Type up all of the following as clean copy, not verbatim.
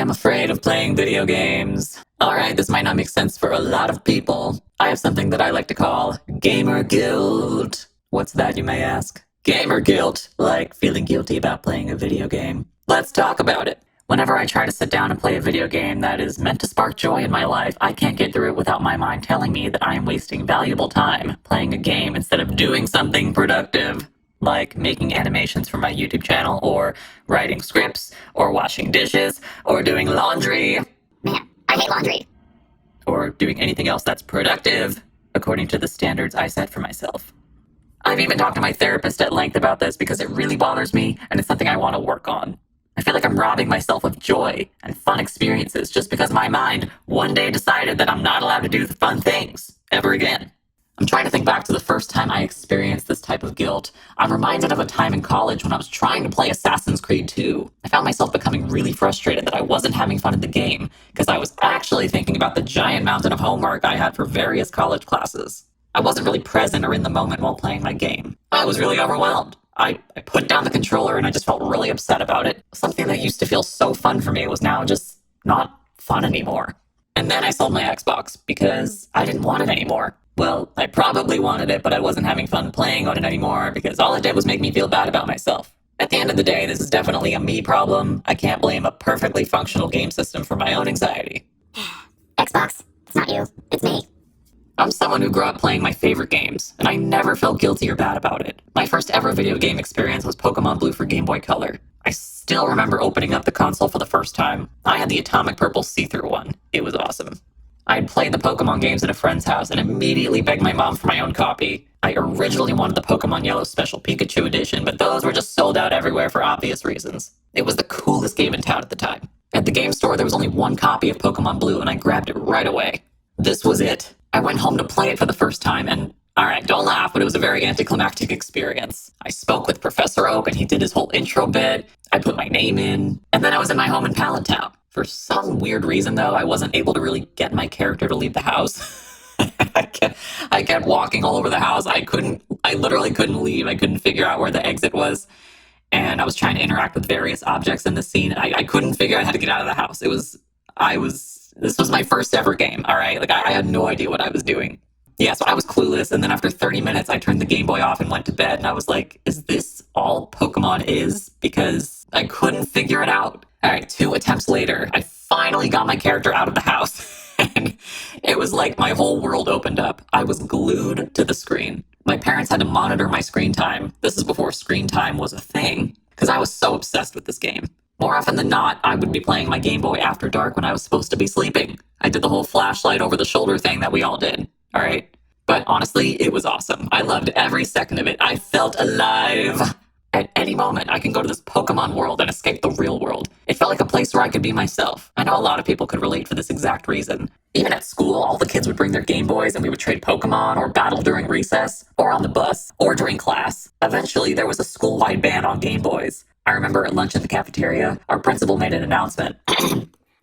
I'm afraid of playing video games. Alright, this might not make sense for a lot of people. I have something that I like to call gamer guilt. What's that, you may ask? Gamer guilt, like feeling guilty about playing a video game. Let's talk about it. Whenever I try to sit down and play a video game that is meant to spark joy in my life, I can't get through it without my mind telling me that I am wasting valuable time playing a game instead of doing something productive, like making animations for my YouTube channel, or writing scripts, or washing dishes, or doing laundry. Man, I hate laundry. Or doing anything else that's productive, according to the standards I set for myself. I've even talked to my therapist at length about this because it really bothers me, and it's something I want to work on. I feel like I'm robbing myself of joy and fun experiences just because my mind one day decided that I'm not allowed to do the fun things ever again. I'm trying to think back to the first time I experienced this type of guilt. I'm reminded of a time in college when I was trying to play Assassin's Creed 2. I found myself becoming really frustrated that I wasn't having fun in the game because I was actually thinking about the giant mountain of homework I had for various college classes. I wasn't really present or in the moment while playing my game. I was really overwhelmed. I put down the controller and I just felt really upset about it. Something that used to feel so fun for me was now just not fun anymore. And then I sold my Xbox because I didn't want it anymore. Well, I probably wanted it, but I wasn't having fun playing on it anymore because all it did was make me feel bad about myself. At the end of the day, this is definitely a me problem. I can't blame a perfectly functional game system for my own anxiety. Xbox, it's not you, it's me. I'm someone who grew up playing my favorite games, and I never felt guilty or bad about it. My first ever video game experience was Pokemon Blue for Game Boy Color. I still remember opening up the console for the first time. I had the Atomic Purple see-through one. It was awesome. I had played the Pokemon games at a friend's house and immediately begged my mom for my own copy. I originally wanted the Pokemon Yellow Special Pikachu edition, but those were just sold out everywhere for obvious reasons. It was the coolest game in town at the time. At the game store, there was only one copy of Pokemon Blue, and I grabbed it right away. This was it. I went home to play it for the first time, and alright, don't laugh, but it was a very anticlimactic experience. I spoke with Professor Oak, and he did his whole intro bit. I put my name in, and then I was in my home in Palatown. For some weird reason, though, I wasn't able to really get my character to leave the house. I kept walking all over the house. I literally couldn't leave. I couldn't figure out where the exit was. And I was trying to interact with various objects in the scene. I couldn't figure out how to get out of the house. This was my first ever game, all right? Like, I had no idea what I was doing. Yeah, so I was clueless, and then after 30 minutes, I turned the Game Boy off and went to bed, and I was like, is this all Pokemon is? Because I couldn't figure it out. All right, 2 attempts later, I finally got my character out of the house, and it was like my whole world opened up. I was glued to the screen. My parents had to monitor my screen time. This is before screen time was a thing, because I was so obsessed with this game. More often than not, I would be playing my Game Boy after dark when I was supposed to be sleeping. I did the whole flashlight over the shoulder thing that we all did, all right? But honestly, it was awesome. I loved every second of it. I felt alive. At any moment, I can go to this Pokemon world and escape the real world. It felt like a place where I could be myself. I know a lot of people could relate for this exact reason. Even at school, all the kids would bring their Game Boys and we would trade Pokemon or battle during recess, or on the bus, or during class. Eventually, there was a school-wide ban on Game Boys. I remember at lunch in the cafeteria, our principal made an announcement.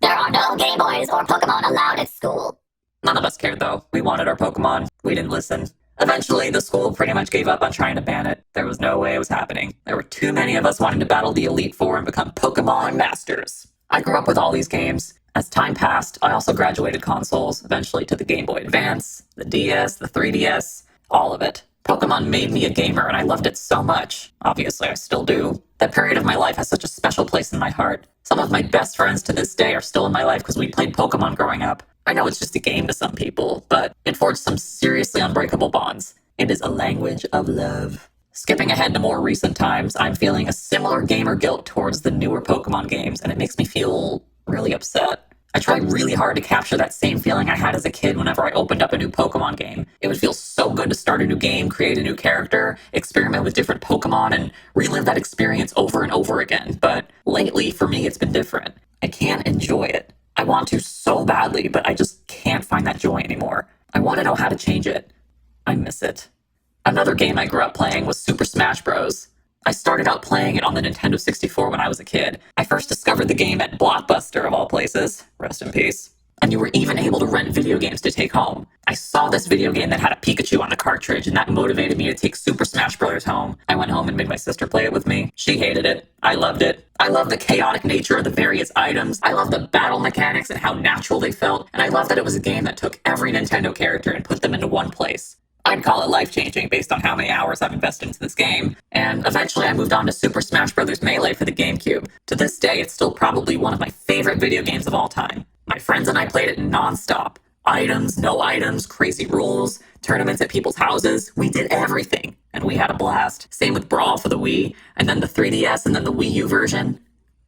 There are no Game Boys or Pokemon allowed at school. None of us cared though. We wanted our Pokemon. We didn't listen. Eventually, the school pretty much gave up on trying to ban it. There was no way it was happening. There were too many of us wanting to battle the Elite Four and become Pokemon masters. I grew up with all these games. As time passed, I also graduated consoles, eventually to the Game Boy Advance, the DS, the 3DS, all of it. Pokemon made me a gamer and I loved it so much. Obviously, I still do. That period of my life has such a special place in my heart. Some of my best friends to this day are still in my life because we played Pokemon growing up. I know it's just a game to some people, but it forged some seriously unbreakable bonds. It is a language of love. Skipping ahead to more recent times, I'm feeling a similar gamer guilt towards the newer Pokemon games, and it makes me feel really upset. I tried really hard to capture that same feeling I had as a kid whenever I opened up a new Pokemon game. It would feel so good to start a new game, create a new character, experiment with different Pokemon, and relive that experience over and over again. But lately, for me, it's been different. I can't enjoy it. I want to so badly, but I just can't find that joy anymore. I want to know how to change it. I miss it. Another game I grew up playing was Super Smash Bros. I started out playing it on the Nintendo 64 when I was a kid. I first discovered the game at Blockbuster, of all places. Rest in peace. and you were even able to rent video games to take home. I saw this video game that had a Pikachu on the cartridge, and that motivated me to take Super Smash Bros. Home. I went home and made my sister play it with me. She hated it. I loved it. I love the chaotic nature of the various items. I love the battle mechanics and how natural they felt. And I love that it was a game that took every Nintendo character and put them into one place. I'd call it life-changing based on how many hours I've invested into this game, and eventually I moved on to Super Smash Bros. Melee for the GameCube. To this day, it's still probably one of my favorite video games of all time. My friends and I played it non-stop. Items, no items, crazy rules, tournaments at people's houses. We did everything, and we had a blast. Same with Brawl for the Wii, and then the 3DS, and then the Wii U version.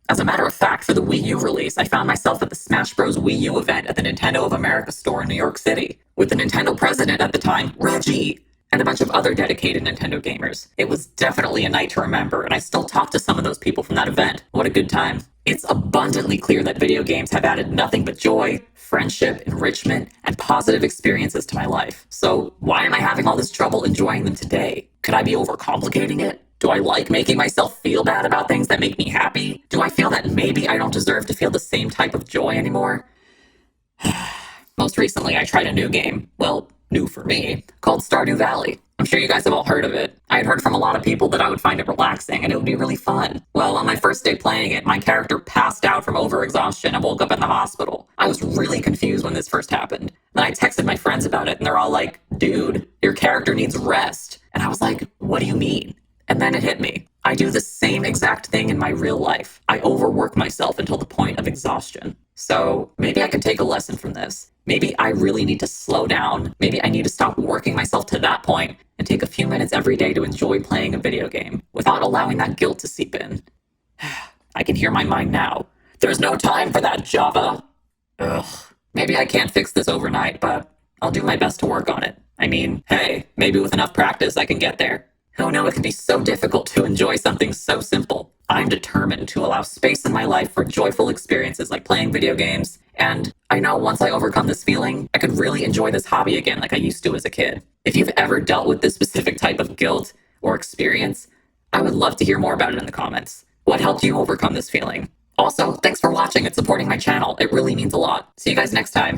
As a matter of fact, for the Wii U release, I found myself at the Smash Bros. Wii U event at the Nintendo of America store in New York City, with the Nintendo president at the time, Reggie, and a bunch of other dedicated Nintendo gamers. It was definitely a night to remember, and I still talk to some of those people from that event. What a good time. It's abundantly clear that video games have added nothing but joy, friendship, enrichment, and positive experiences to my life. So why am I having all this trouble enjoying them today? Could I be overcomplicating it? Do I like making myself feel bad about things that make me happy? Do I feel that maybe I don't deserve to feel the same type of joy anymore? Most recently, I tried a new game, well, new for me, called Stardew Valley. I'm sure you guys have all heard of it. I had heard from a lot of people that I would find it relaxing and it would be really fun. Well, on my first day playing it, my character passed out from overexhaustion and woke up in the hospital. I was really confused when this first happened. Then I texted my friends about it and they're all like, dude, your character needs rest. And I was like, what do you mean? And then it hit me. I do the same exact thing in my real life. I overwork myself until the point of exhaustion. So maybe I could take a lesson from this. Maybe I really need to slow down. Maybe I need to stop working myself to that point and take a few minutes every day to enjoy playing a video game without allowing that guilt to seep in. I can hear my mind now. There's no time for that, Java. Ugh. Maybe I can't fix this overnight, but I'll do my best to work on it. I mean, hey, maybe with enough practice I can get there. Oh no, it can be so difficult to enjoy something so simple. I'm determined to allow space in my life for joyful experiences like playing video games, and I know once I overcome this feeling, I could really enjoy this hobby again like I used to as a kid. If you've ever dealt with this specific type of guilt or experience, I would love to hear more about it in the comments. What helped you overcome this feeling? Also, thanks for watching and supporting my channel. It really means a lot. See you guys next time.